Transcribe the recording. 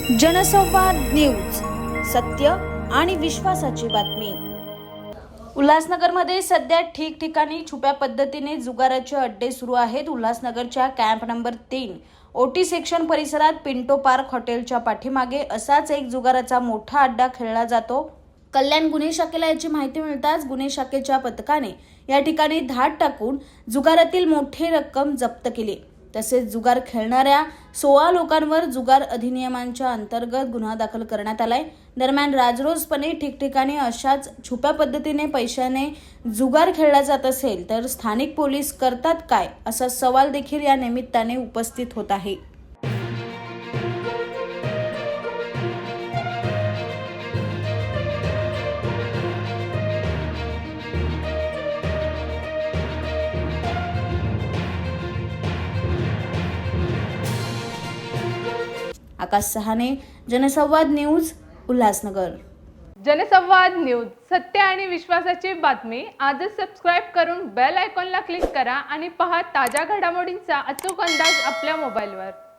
जनसंवाद न्यूज, सत्य आणि विश्वासाची बातमी। उल्हासनगरमध्ये सध्या ठिकठिकाणी छुप्या पद्धतीने जुगाराचे अड्डे सुरू आहेत। उल्हासनगरच्या कॅम्प नंबर 3 ओटी सेक्शन परिसरात पिंटो पार्क हॉटेलच्या पाठीमागे असाच एक जुगाराचा मोठा अड्डा खेळला जातो। कल्याण गुन्हे शाखेला याची माहिती मिळताच गुन्हे शाखेच्या पथकाने या ठिकाणी धाड टाकून जुगारातील मोठी रक्कम जप्त केली। तसेच जुगार खेळणाऱ्या 16 लोकांवर जुगार अधिनियमांच्या अंतर्गत गुन्हा दाखल करण्यात आलाय। दरम्यान राजरोसपणे ठिकठिकाणी अशाच छुप्या पद्धतीने पैशाने जुगार खेळला जात असेल तर स्थानिक पोलीस करतात काय, असा सवाल देखील या निमित्ताने उपस्थित होत आहे। आकाश सहाने, जनसंवाद न्यूज, उल्हासनगर। जनसंवाद न्यूज, सत्य आणि विश्वासाची बातमी। आजच सबस्क्राइब करून बेल आयकॉनला क्लिक करा आणि पहा ताज्या घडामोडींचा अचूक अंदाज आपल्या मोबाईलवर।